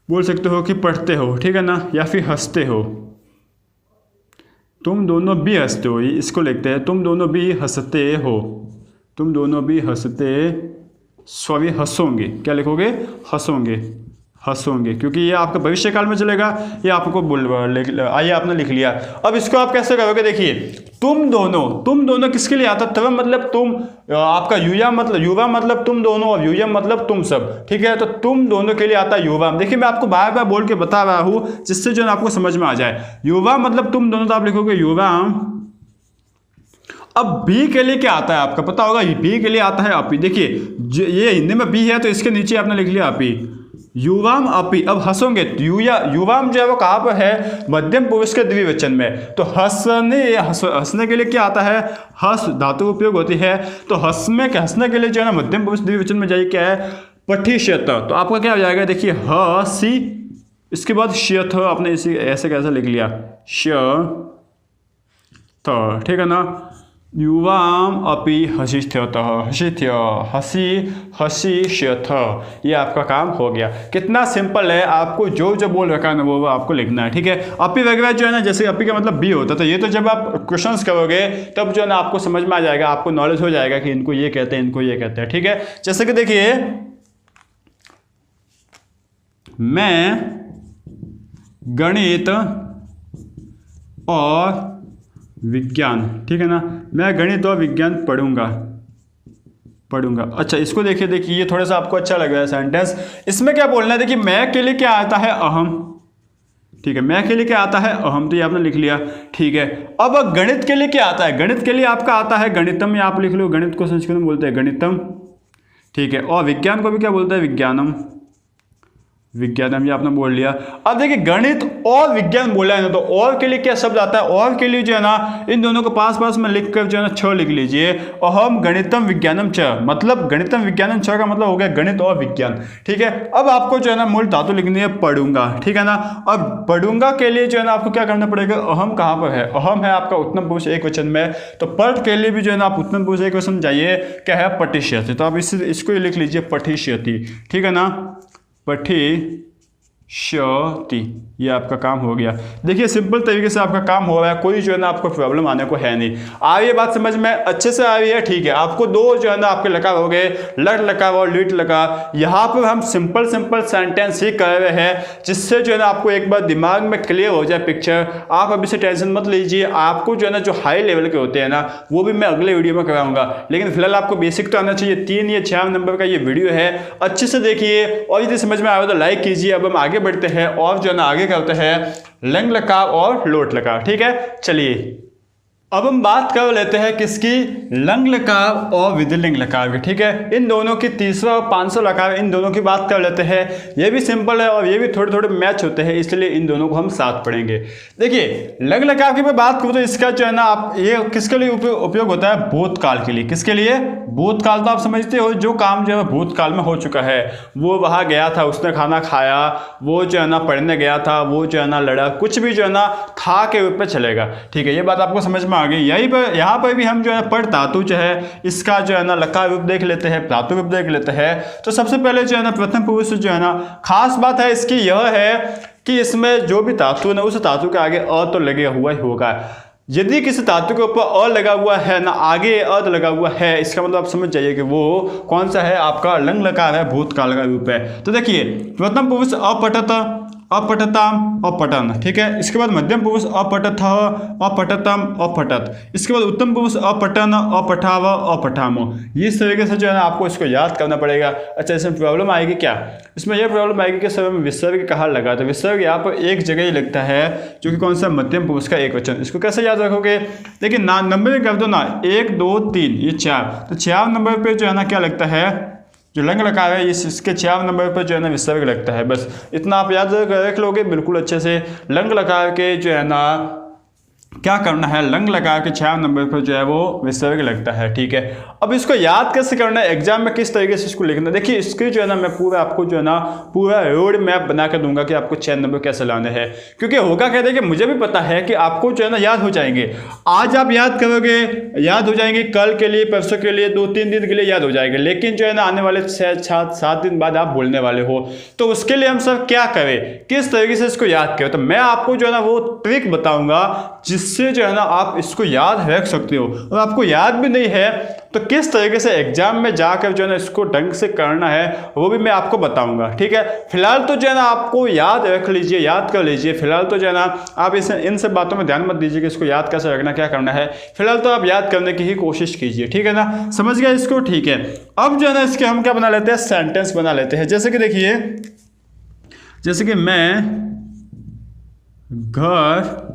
बोल सकते हो कि पढ़ते हो, ठीक है ना, या फिर हंसते हो। तुम दोनों भी हंसते हो, इसको लिखते हैं, तुम दोनों भी हंसते हो, तुम दोनों भी हंसोगे। क्या लिखोगे, हंसोगे, क्योंकि ये आपका भविष्य काल में चलेगा। ये आपको आइए आपने लिख लिया। अब इसको आप कैसे करोगे, देखिए तुम दोनों किसके लिए आता है, तब मतलब तुम, आपका युवा मतलब तुम दोनों, और युयम मतलब तुम सब, ठीक है। तो तुम दोनों के लिए आता है युवाम। देखिए मैं आपको बार बार बोल के बता रहा हूं, जिससे जो है आपको समझ में आ जाए। युवा मतलब तुम दोनों, तो आप लिखोगे युवाम। अब बी के लिए क्या आता है आपका पता होगा, बी के लिए आता है अपी। देखिए ये हिंदी में बी है तो इसके नीचे आपने लिख लिया अपी, युवाम अपी। अब हंसोगे, युवाम जो है वो कहाँ पर है, मध्यम पुरुष के द्विवचन में। तो हंसने के लिए क्या आता है, हंस धातु उपयोग होती है। तो हंसने के लिए जो है ना मध्यम पुरुष द्विवचन में जाइए, क्या है, पठिष्यत, तो आपका क्या हो जाएगा, देखिए ह सी, इसके बाद श्यथ, आपने इसी ऐसे कैसे लिख लिया श त, ठीक है ना। युवाम अपि हसिष्यतः, हसिष्य हसी हसिष्यथ, ये आपका काम हो गया। कितना सिंपल है, आपको जो जो बोल रखा है ना वो आपको लिखना है, ठीक है। अपि वगैरह जो है ना, जैसे अपि का मतलब भी होता है, तो ये तो जब आप क्वेश्चंस करोगे तब जो है ना आपको समझ में आ जाएगा, आपको नॉलेज हो जाएगा कि इनको ये कहते हैं, इनको ये कहते हैं, ठीक है। जैसे कि देखिए मैं गणित और विज्ञान, ठीक है ना, मैं गणित और विज्ञान पढ़ूंगा। अच्छा, इसको देखिए ये थोड़ा सा आपको अच्छा लग रहा है सेंटेंस। इसमें क्या बोलना है, देखिए मैं के लिए क्या आता है, अहम, ठीक है, मैं के लिए क्या आता है, अहम, तो ये आपने लिख लिया, ठीक है। अब गणित के लिए क्या आता है, गणित के लिए आपका आता है गणितम, ये आप लिख लो, गणित को संस्कृत में बोलते हैं गणितम, ठीक है। और विज्ञान को भी क्या बोलते हैं, विज्ञानम, ये आपने बोल लिया। अब देखिए गणित और विज्ञान बोला है ना, तो और के लिए क्या शब्द आता है, और के लिए जो है ना इन दोनों को पास पास में लिख कर जो है ना छ लिख लीजिए, अहम गणितम विज्ञानम च, मतलब गणितम विज्ञानम च का मतलब हो गया गणित और विज्ञान, ठीक है। अब आपको जो है ना मूल धातु लिखनी है पढ़ूंगा, ठीक है ना। अब पढ़ूंगा के लिए जो है ना आपको क्या करना पड़ेगा, अहम कहाँ पर है, अहम है आपका उत्तम पुरुष एक वचन में, तो पढ़ के लिए भी जो है ना आप उत्तम पुरुष एक वचन चाहिए, क्या है, पठिष्यति, तो आप इसको लिख लीजिए पठिष्यति, ठीक है ना, पठिष्यति, ये आपका काम हो गया। देखिए सिंपल तरीके से आपका काम हो रहा है, कोई जो है ना आपको प्रॉब्लम आने को है नहीं। आ रही है बात समझ में, अच्छे से आ रही है, ठीक है। आपको दो जो है ना आपके लकार हो गए, लट लकार और लिट लकार। यहाँ पर हम सिंपल सेंटेंस ही कर रहे हैं, जिससे जो है ना आपको एक बार दिमाग में क्लियर हो जाए पिक्चर। आप अभी से टेंशन मत लीजिए, आपको जो है ना जो हाई लेवल के होते हैं ना वो भी मैं अगले वीडियो में कराऊंगा, लेकिन फिलहाल आपको बेसिक तो आना चाहिए। 3 या 4 नंबर का ये वीडियो है, अच्छे से देखिए, और यदि समझ में आया तो लाइक कीजिए। अब हम आगे बढ़ते हैं और जो है ना आगे करते हैं लंग लकार और लोट लकार, ठीक है। चलिए अब हम बात कर लेते हैं किसकी, लंग लकार और विधिलिंग लकार की, ठीक है। इन दोनों की तीसरा और 500 लकार, इन दोनों की बात कर लेते हैं। ये भी सिंपल है और ये भी थोड़े थोड़े मैच होते हैं, इसलिए इन दोनों को हम साथ पढ़ेंगे। देखिए लंग लकार की मैं बात करूँ तो इसका जो है ना आप ये किसके लिए उपयोग होता है, भूतकाल के लिए। किसके लिए, भूतकाल, तो आप समझते हो जो काम जो है भूतकाल में हो चुका है, वो वहाँ गया था, उसने खाना खाया, वो जो है ना पढ़ने गया था, वो जो है ना लड़ा, कुछ भी जो है ना था के रूप में चलेगा, ठीक है। ये बात आपको समझ में आ गई। यही पर यहाँ पर भी हम जो है पढ़ धातु जो है इसका जो है ना लकार रूप देख लेते हैं, धातु रूप देख लेते हैं। तो सबसे पहले जो है ना प्रथम पुरुष जो है ना, खास बात है इसकी यह है कि इसमें जो भी धातु है ना उस धातु के आगे अ तो लगे हुआ ही होगा। यदि किसी धातु के ऊपर अ लगा हुआ है ना, आगे अ लगा हुआ है, इसका मतलब आप समझ जाइए कि वो कौन सा है, आपका लंग लकार है, भूतकाल का रूप है। तो देखिए प्रथम पुरुष अपठत, अपठताम, अपठन, ठीक है। इसके बाद मध्यम पुरुष अपठथ, अपठतम, अपठत। इसके बाद उत्तम पुरुष अपठन, अपठाव, अपठामो। इस तरीके से जो है ना आपको इसको याद करना पड़ेगा। अच्छा, इसमें प्रॉब्लम आएगी क्या, इसमें यह प्रॉब्लम आएगी कि समय में विसर्ग कहाँ लगा, तो विसर्ग यहाँ पर एक जगह ही लगता है, जो कि कौन सा, मध्यम पुरुष का एक वचन। इसको कैसे याद रखोगे, देखिए नंबर कर दो ना, 1 2 3 ये 4, तो 4 नंबर पे जो है ना क्या लगता है, जो लंग लकार है इसके 4 नंबर पर जो है ना विसर्ग लगता है। बस इतना आप याद रख लोगे बिल्कुल अच्छे से। लंग लकार के जो है ना क्या करना है, लंग लकार के 4 नंबर पर जो है वो विसर्ग लगता है, ठीक है। अब इसको याद कैसे करना है, एग्जाम में किस तरीके से इसको लिखना है, देखिए इसके जो है ना मैं पूरा आपको जो है ना पूरा रोड मैप बना कर दूंगा कि आपको 6 नंबर कैसे लाने हैं। क्योंकि होगा क्या, देखिए मुझे भी पता है कि आपको जो है ना याद हो जाएंगे, आज आप याद करोगे याद हो जाएंगे, कल के लिए, परसों के लिए, 2-3 दिन के लिए याद हो जाएंगे, लेकिन जो है ना आने वाले 6-7 दिन बाद आप भूलने वाले हो। तो उसके लिए हम सब क्या करें, किस तरीके से इसको याद करें, तो मैं आपको जो है ना वो ट्रिक बताऊंगा जिससे जो है ना आप इसको याद रख सकते हो। और आपको याद भी नहीं है तो किस तरीके से एग्जाम में जाकर जो है ना इसको ढंग से करना है वो भी मैं आपको बताऊंगा, ठीक है। फिलहाल तो जो है ना आपको याद रख लीजिए, याद कर लीजिए। फिलहाल तो जो है ना आप इन सब बातों में ध्यान मत दीजिए कि इसको याद कैसे रखना, क्या करना है। फिलहाल तो आप याद करने की ही कोशिश कीजिए, ठीक है ना, समझ गए इसको, ठीक है। अब जो है ना इसके हम क्या बना लेते हैं, सेंटेंस बना लेते हैं। जैसे कि देखिए, जैसे कि मैं घर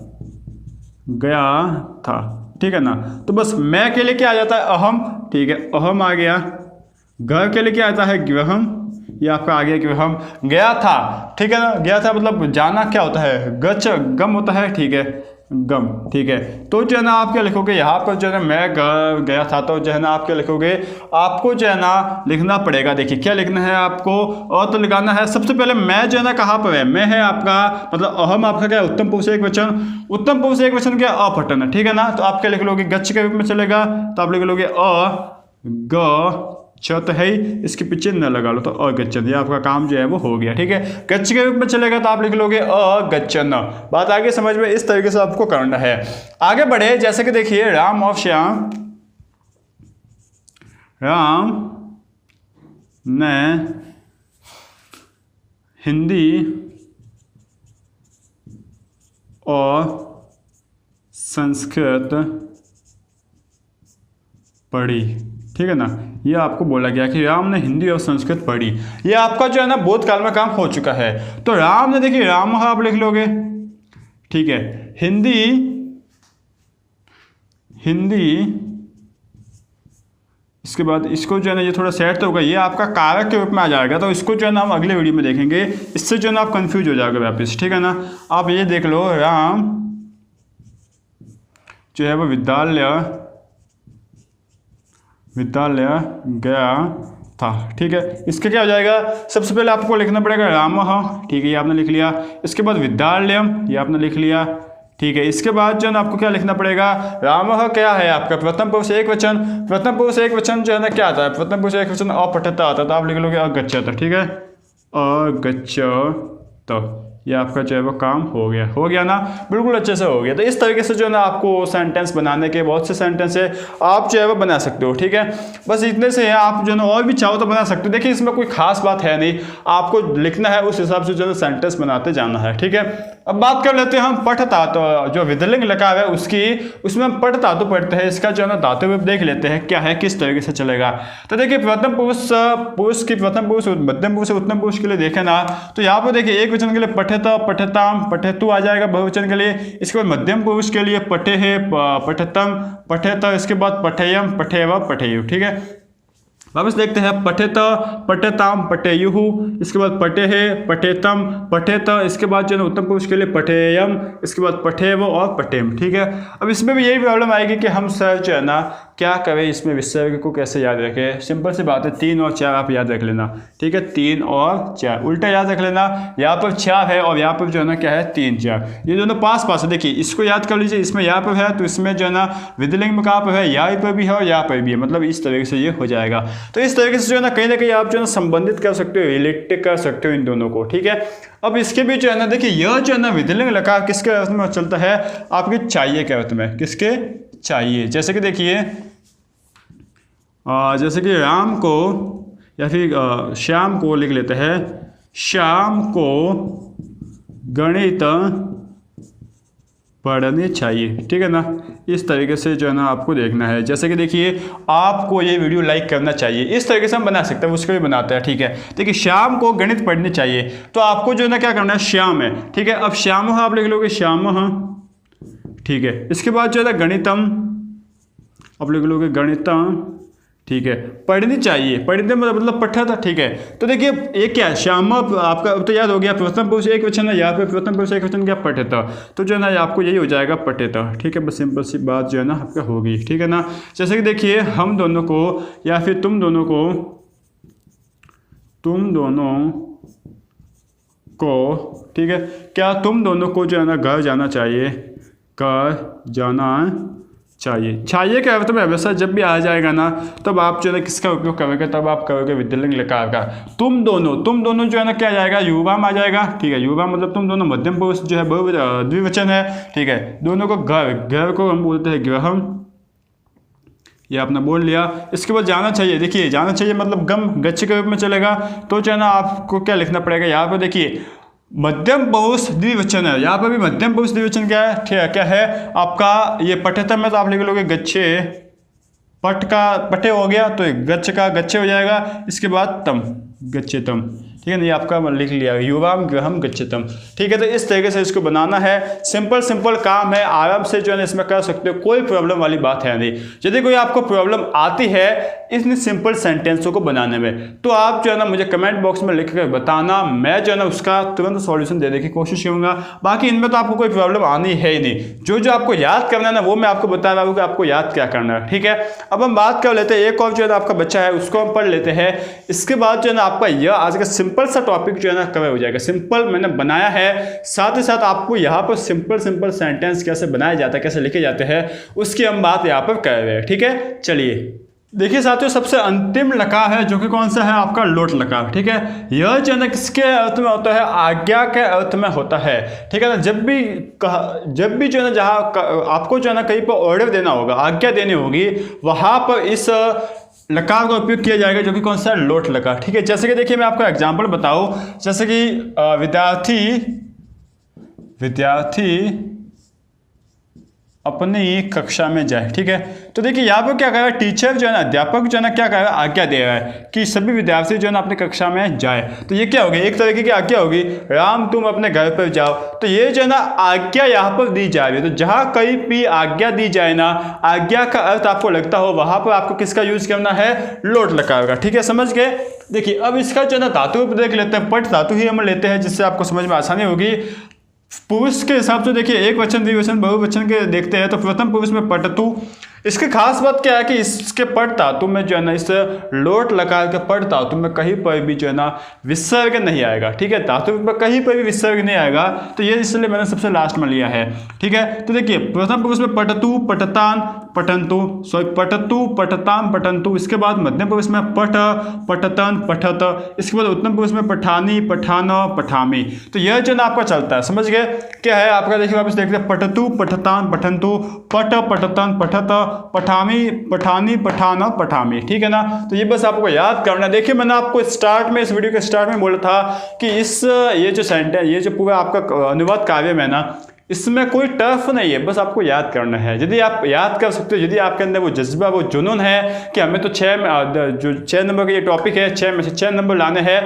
गया था, ठीक है ना, तो बस मैं के लिए क्या आ जाता है, अहम, ठीक है, अहम आ गया। घर के लिए क्या आता है, गृहम, ये आपका आ गया गृहम। गया था, ठीक है ना, गया था मतलब जाना क्या होता है, गच गम होता है, ठीक है, गम, ठीक है। तो जो है ना आप क्या लिखोगे यहाँ पर जो है ना मैं गया था, तो जो है ना आप क्या लिखोगे, आपको जो है ना लिखना पड़ेगा। देखिए क्या लिखना है आपको, और तो लगाना है। सबसे पहले मैं जो है ना कहाँ पर है, मैं है आपका मतलब अहम आपका क्या है, उत्तम पुरुष एक वचन, उत्तम पुरुष एक वचन क्या अपठन, ठीक है ना। तो आप क्या लिख लोगे, गच्छ के रूप में चलेगा, तो आप लिख लोगे ग छ तो है ही, इसके पीछे न लगा लो तो अगच्छन, ये आपका काम जो है वो हो गया, ठीक है। गच्छ के रूप में चलेगा तो आप लिख लोगे अगच्छन। बात आगे समझ में, इस तरीके से आपको करना है। आगे बढ़े, जैसे कि देखिए राम और श्याम, राम ने हिंदी और संस्कृत पढ़ी, ठीक है ना। ये आपको बोला गया कि राम ने हिंदी और संस्कृत पढ़ी, ये आपका जो है ना भूतकाल में काम हो चुका है। तो राम ने, देखिए राम आप लिख लोगे, ठीक है। हिंदी इसके बाद इसको जो है ना ये थोड़ा सेट तो होगा, ये आपका कारक के रूप में आ जाएगा, तो इसको जो है ना हम अगले वीडियो में देखेंगे, इससे जो है ना आप कंफ्यूज हो जाओगे वापस, ठीक है ना। आप ये देख लो, राम जो है वो विद्यालय गया था, ठीक है। इसका क्या हो जाएगा, सबसे पहले आपको लिखना पड़ेगा रामः, ठीक है, ये आपने लिख लिया। इसके बाद विद्यालयम, ये आपने लिख लिया, ठीक है। इसके बाद जो है ना आपको क्या लिखना पड़ेगा, रामः क्या है आपका प्रथम पुरुष एक वचन, प्रथम पुरुष एक वचन जो है ना क्या आता है, प्रथम पुरुष एक वचन अपठिता आता है, तो आप लिख लोगे अगच्छत, ठीक है, अगच्छत। ये आपका जो है वो काम हो गया ना, बिल्कुल अच्छे से हो गया। तो इस तरीके से जो है ना आपको सेंटेंस बनाने के बहुत से सेंटेंस है, आप जो है वो बना सकते हो, ठीक है। बस इतने से है, आप जो है ना और भी चाहो तो बना सकते हो। देखिए इसमें कोई खास बात है नहीं, आपको लिखना है उस हिसाब से जो है सेंटेंस बनाते जाना है, ठीक है। अब बात कर लेते हैं हम पठ धातु, जो विधिलिंग लकार है उसमें हम पठ धातु पढ़ते हैं, इसका जो है ना धातु रूप देख लेते हैं क्या है, किस तरीके से चलेगा। तो देखिए प्रथम पुरुष की प्रथम पुरुष मध्यम पुरुष उत्तम पुरुष के लिए देखे ना, तो यहाँ पर देखिए एक वचन के लिए पठेत पठेताम पठेतु आ जाएगा बहुवचन के लिए। इसके बाद मध्यम पुरुष के लिए पठे है पठेतम पठेत, इसके बाद पठेयम पठेव पठेयु, ठीक है। वापस देखते हैं, पठेत पठेताम पठेयुहु, इसके बाद पठे है पठेतम पठेत, इसके बाद जो है उत्तम पुरुष के लिए पठेयम, इसके बाद पठेव और पठेम, ठीक है। अब इसमें भी यही प्रॉब्लम आएगी कि हम सर जो है ना क्या करें, इसमें विसर्ग को कैसे याद रखें। सिंपल सी बात है, 3 और 4 आप याद रख लेना, ठीक है, 3 और 4 उल्टा याद रख लेना। यहाँ पर 4 है और यहाँ पर जो है ना क्या है 3 4, ये दोनों पास है। देखिए इसको याद कर लीजिए, इसमें यहाँ पर है तो इसमें जो है ना विधिलिंग में कहाँ पर है, यहाँ पर भी है और यहाँ पर भी है, मतलब इस तरीके से ये हो जाएगा। तो इस तरीके से जो है ना कहीं आप जो है ना संबंधित कर सकते हो, रिलेट कर सकते हो इन दोनों को, ठीक है। अब इसके भी जो है ना देखिए यह जो है ना विधिलिंग लकार किसके अर्थ में चलता है, आपके चाहिए के अर्थ में, किसके चाहिए। जैसे कि देखिए जैसे कि राम को या फिर श्याम को लिख लेते हैं, श्याम को गणित पढ़नी चाहिए, ठीक है ना। इस तरीके से जो है ना आपको देखना है। जैसे कि देखिए आपको ये वीडियो लाइक करना चाहिए, इस तरीके से हम बना सकते हैं, उसको भी बनाते हैं, ठीक है। देखिए श्याम को गणित पढ़नी चाहिए, तो आपको जो है ना क्या करना है, श्याम है, ठीक है। अब श्याम आप लिख लोगे श्याम, ठीक है। इसके बाद जो है ना गणितम आप लिख लोगे गणितम, ठीक है। पढ़नी चाहिए, पढ़ने मतलब पढ़ा था, ठीक है। तो देखिए एक क्या है, श्याम आपका तो याद हो गया, प्रथम पुरुष एक वचन है, यहाँ पे प्रथम पुरुष एक वचन क्या पठेता, तो जो है ना आपको यही हो जाएगा पठेता, ठीक है। बस सिंपल सी बात जो है ना आपका होगी, ठीक है ना। जैसे कि देखिए हम दोनों को या फिर तुम दोनों को, ठीक है, क्या तुम दोनों को जो है ना घर जाना चाहिए, घर जाना चाहिए के अर्थ में हमेशा जब भी आ जाएगा ना, तब आप जो है ना किसका उपयोग करोगे, तब आप करोगे विधिलिंग लकार का। तुम दोनों जो है ना क्या आ जाएगा, युवाम आ जाएगा, ठीक है। युवाम मतलब तुम दोनों, मध्यम पुरुष जो है द्विवचन है, ठीक है। दोनों को घर को हम बोलते हैं गृहम, ये आपने बोल लिया। इसके बाद जाना चाहिए, देखिए जाना चाहिए मतलब गम गच्छ के रूप में चलेगा, तो जो है ना आपको क्या लिखना पड़ेगा, यहाँ पर देखिए मध्यम पुरुष द्विवचन है, यहाँ पर भी मध्यम पुरुष द्विवचन क्या है, ठीक है, क्या है आपका ये पठेतम में, तो आप लिख लोगे गच्छे, पट का पठे हो गया तो गच्छ का गच्छे हो जाएगा। इसके बाद तम, गच्छे तम, ठीक है ना, ये आपका लिख लिया युवाम गृहम गच्छतम। ठीक है, तो इस तरीके से इसको बनाना है। सिंपल काम है, आराम से जो है इसमें कर सकते हो, कोई प्रॉब्लम वाली बात है नहीं। यदि कोई आपको प्रॉब्लम आती है इन सिंपल सेंटेंसों को बनाने में, तो आप जो है ना मुझे कमेंट बॉक्स में लिख कर बताना, मैं जो है ना उसका तुरंत सॉल्यूशन देने की कोशिश करूंगा। बाकी इनमें तो आपको कोई प्रॉब्लम आनी है ही नहीं। जो आपको याद करना है ना वो मैं आपको बता रहा हूँ कि आपको याद क्या करना है। ठीक है, अब हम बात कर लेते हैं, एक और जो है ना आपका बच्चा है उसको हम पढ़ लेते हैं। इसके बाद जो है ना आपका यह आज का सिंपल सा टॉपिक जो है ना कवर हो जाएगा। सिंपल मैंने बनाया है, साथ ही साथ आपको यहाँ पर सिंपल सेंटेंस कैसे बनाया जाता है, कैसे लिखे जाते हैं, उसकी हम बात यहाँ पर कर रहे हैं। ठीक है, चलिए देखिए साथियों, सबसे अंतिम लकार है जो कि कौन सा है आपका लोट लकार। ठीक है, यह जो है ना किसके अर्थ में होता है, आज्ञा के अर्थ में होता है। ठीक है ना, जब भी जो है ना जहाँ आपको जो है ना कहीं पर ऑर्डर देना होगा, आज्ञा देनी होगी, वहां पर इस लकार का उपयोग किया जाएगा जो कि कौन सा है, लोट लकार। ठीक है, जैसे कि देखिए मैं आपको एग्जाम्पल बताऊं, जैसे कि विद्यार्थी अपनी कक्षा में जाए। ठीक है, तो देखिए यहाँ पर क्या कह रहा है, टीचर जो है ना, अध्यापक जो है ना क्या कह रहा है, आज्ञा दे रहा है कि सभी विद्यार्थी जो है ना अपनी कक्षा में जाए। तो ये क्या होगी, एक तरीके की आज्ञा होगी, राम तुम अपने घर पर जाओ। तो ये जो है ना आज्ञा यहाँ पर दी जा रही है। तो जहाँ कहीं भी आज्ञा दी जाए ना, आज्ञा का अर्थ आपको लगता हो, वहां पर आपको किसका यूज करना है, लोट लकार का। ठीक है, समझ गए। देखिए अब इसका जो है ना धातु देख लेते हैं, पट धातु ही हम लेते हैं जिससे आपको समझ में आसानी होगी। पुरुष के हिसाब से देखिए एक वचन, द्विवचन, बहुवचन के देखते हैं, तो प्रथम पुरुष में पटतु। इसकी खास बात क्या है कि इसके पट धातु में जो है ना, इस लोट लकार के पट धातु में कहीं पर भी जो है ना विसर्ग नहीं आएगा। ठीक है, धातु में कहीं पर भी विसर्ग नहीं आएगा, तो ये इसलिए मैंने सबसे लास्ट में लिया है। ठीक है, तो देखिए प्रथम पुरुष में पटतु, पटतान, पठन्तु, पटतु, पठताम, पठन्तु। इसके बाद मध्यम पुरुष में पठ, पठतन, पठत। इसके बाद उत्तम पुरुष में पठानी, पठान, पठामी। तो यह जो ना आपका चलता है, समझ गए क्या है आपका। देखिए वापस देखते हैं, पटतु, पठतान, पठन्तु, पठ, पठतन, पठत, पठामी, पठानी, पठाना, पठामी। ठीक है ना, तो ये बस आपको याद करना। देखिए मैंने आपको स्टार्ट में, इस वीडियो के स्टार्ट में बोला था कि ये जो सेंटेंस, ये जो पूरा आपका अनुवाद कार्य में ना, इसमें कोई टफ नहीं है, बस आपको याद करना है। यदि आप याद कर सकते हो, यदि आपके अंदर वो जज्बा, वो जुनून है कि हमें तो 6 नंबर का ये टॉपिक है, 6 में से 6 नंबर लाने हैं,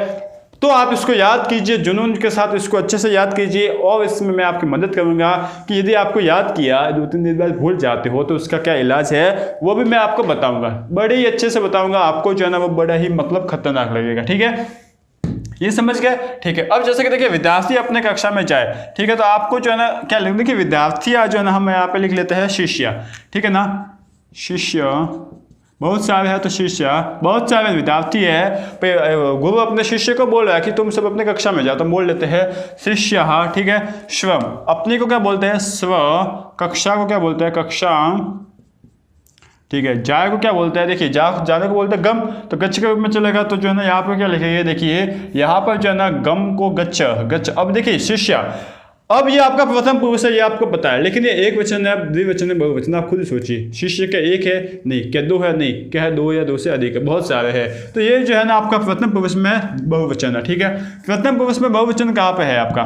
तो आप इसको याद कीजिए, जुनून के साथ इसको अच्छे से याद कीजिए। और इसमें मैं आपकी मदद करूंगा कि यदि आपको याद किया 2-3 दिन बाद भूल जाते हो तो उसका क्या इलाज है वो भी मैं आपको बताऊंगा, बड़े ही अच्छे से बताऊंगा। आपको जो है ना वो बड़ा ही मतलब खतरनाक लगेगा। ठीक है, ये समझ गए। ठीक है, अब जैसे कि देखिए विद्यार्थी अपने कक्षा में जाए। ठीक है, तो आपको जो है ना क्या लिखना, देखिए विद्यार्थी जो है ना हम यहाँ पे लिख लेते हैं शिष्य। ठीक है ना, शिष्य बहुत सारे हैं, तो शिष्य बहुत सारे विद्यार्थी है। गुरु अपने शिष्य को बोल रहा है कि तुम सब अपने कक्षा में जाओ, तो बोल लेते हैं शिष्य। ठीक है, स्वम अपने को क्या बोलते हैं, स्व। कक्षा को क्या बोलते हैं, कक्षा। ठीक है, जाए को क्या बोलते हैं, देखिए जाने को बोलते हैं गम, तो गच्छ के रूप में चलेगा। तो जो है ना यहाँ पर क्या लिखेंगे, देखिए यहाँ पर जो है ना गम को गच्छ, गच्छ। अब देखिए शिष्य, अब ये आपका प्रथम पुरुष है, ये आपको पता है, लेकिन ये एक वचन है, द्विवचन है, बहुवचन, आप खुद ही सोचिए। शिष्य क्या एक है, नहीं। क्या 2 है, नहीं। क्या है 2 या 2 से अधिक है, बहुत सारे हैं। तो ये जो है ना आपका प्रथम पुरुष में बहुवचन है। ठीक है, प्रथम पुरुष में बहुवचन कहाँ पे है आपका,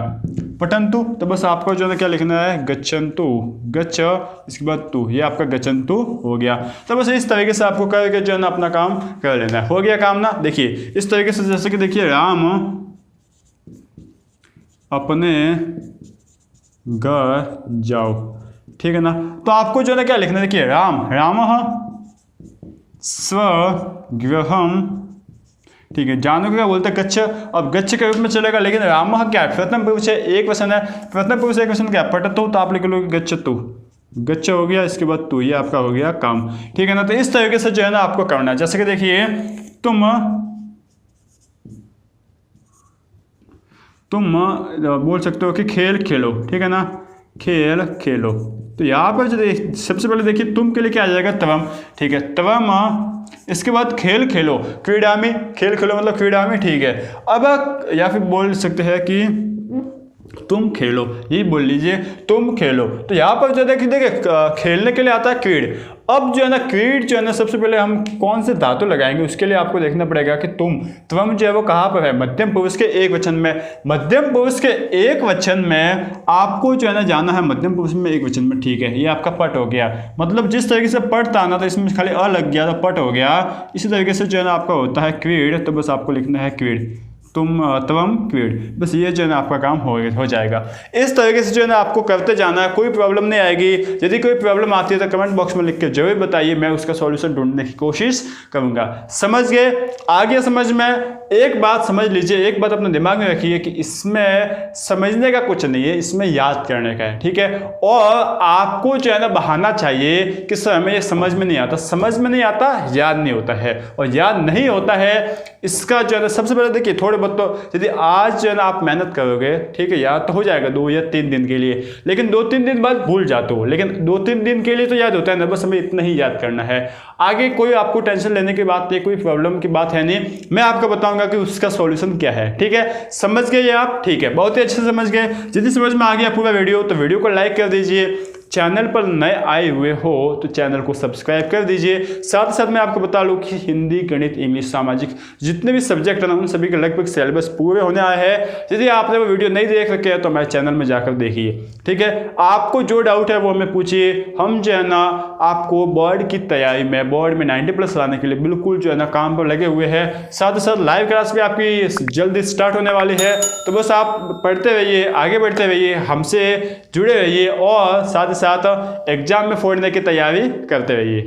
पठन्तु। तो बस आपको जो है क्या लिखना है, गच्छन्तु, गच्छ, इसके बाद तू, ये आपका गच्छन्तु हो गया। तो बस इस तरीके से आपको करके जो है ना अपना काम कर लेना है, हो गया काम ना। देखिए इस तरीके से, जैसे कि देखिए राम अपने घर जाओ। ठीक है ना, तो आपको जो है क्या लिखना है, देखिए रामः स्वगृहम्। ठीक है, जानो को क्या बोलते हैं, गच्छ। अब गच्छ के रूप में चलेगा, लेकिन रामः क्या है, प्रथम पुरुष है, एक वचन है। प्रथम पुरुष एक वचन क्या है, पठतु, तो आप लिख लोगे गच्छतु, गच्छ हो गया, इसके बाद तू, ये आपका हो गया काम। ठीक है ना, तो इस तरीके से जो है ना आपको करना है। जैसे कि देखिए तुम बोल सकते हो कि खेल खेलो। ठीक है ना, खेल खेलो। तो यहाँ पर जो सबसे पहले देखिए तुम के लिए क्या आ जाएगा, त्वम। ठीक है, त्वम। इसके बाद खेल खेलो, क्रीडामी, खेल खेलो मतलब क्रीडामी। ठीक है, अब या फिर बोल सकते हैं कि तुम खेलो, यही बोल लीजिए तुम खेलो। तो यहाँ पर जो देखिए खेलने के लिए आता है क्रीड। अब जो है ना क्रीड जो है ना, सबसे पहले हम कौन से धातु लगाएंगे उसके लिए आपको देखना पड़ेगा कि त्वम जो है वो कहाँ पर है, मध्यम पुरुष के एक वचन में। मध्यम पुरुष के एक वचन में आपको जो है ना जाना है मध्यम पुरुष में एक वचन में। ठीक है, ये आपका पट हो गया। मतलब जिस तरीके से पट था ना, तो इसमें खाली अ लग गया तो पट हो गया। इसी तरीके से जो है ना आपका होता है क्रीड, तो बस आपको लिखना है क्रीड। त्वम क्विड, बस ये जो है ना आपका काम हो जाएगा। इस तरीके से जो है ना आपको करते जाना है, कोई प्रॉब्लम नहीं आएगी। यदि कोई प्रॉब्लम आती है तो कमेंट बॉक्स में लिख के जरूर बताइए, मैं उसका सॉल्यूशन ढूंढने की कोशिश करूंगा। समझ गए? आगे समझ में एक बात समझ लीजिए, एक बात अपने दिमाग में रखिए कि इसमें समझने का कुछ नहीं है, इसमें याद करने का है, ठीक है। और आपको जो है ना बहाना चाहिए कि सर हमें ये समझ में नहीं आता। समझ में नहीं आता, याद नहीं होता है, और याद नहीं होता है इसका जो है ना सबसे पहले देखिए, थोड़े बहुत तो यदि आज जो है ना आप मेहनत करोगे, ठीक है, याद तो हो जाएगा 2 या 3 दिन के लिए, लेकिन 2-3 दिन बाद भूल जाते हो, लेकिन 2-3 दिन के लिए तो याद होता है ना, बस हमें इतना ही याद करना है। आगे कोई आपको टेंशन लेने की बात नहीं, कोई प्रॉब्लम की बात है नहीं, मैं आपको बताऊंगा कि उसका सॉल्यूशन क्या है, ठीक है। समझ गए ये आप? ठीक है, बहुत ही अच्छे से समझ गए। यदि समझ में आ गया पूरा वीडियो तो वीडियो को लाइक कर दीजिए, चैनल पर नए आए हुए हो तो चैनल को सब्सक्राइब कर दीजिए। साथ ही साथ मैं आपको बता लूँ कि हिंदी, गणित, इंग्लिश, सामाजिक जितने भी सब्जेक्ट हैं ना, उन सभी के लगभग सिलेबस पूरे होने आए हैं। यदि आपने वो वीडियो नहीं देख रखे हैं तो हमारे चैनल में जाकर देखिए, ठीक है। आपको जो डाउट है वो हमें पूछिए, हम जो है ना आपको बोर्ड की तैयारी में, बोर्ड में 90+ लाने के लिए बिल्कुल जो है ना काम पर लगे हुए हैं। साथ ही साथ लाइव क्लास भी आपकी जल्दी स्टार्ट होने वाली है, तो बस आप पढ़ते रहिए, आगे बढ़ते रहिए, हमसे जुड़े रहिए और साथ ही साथ एग्जाम में फोड़ने की तैयारी करते रहिए।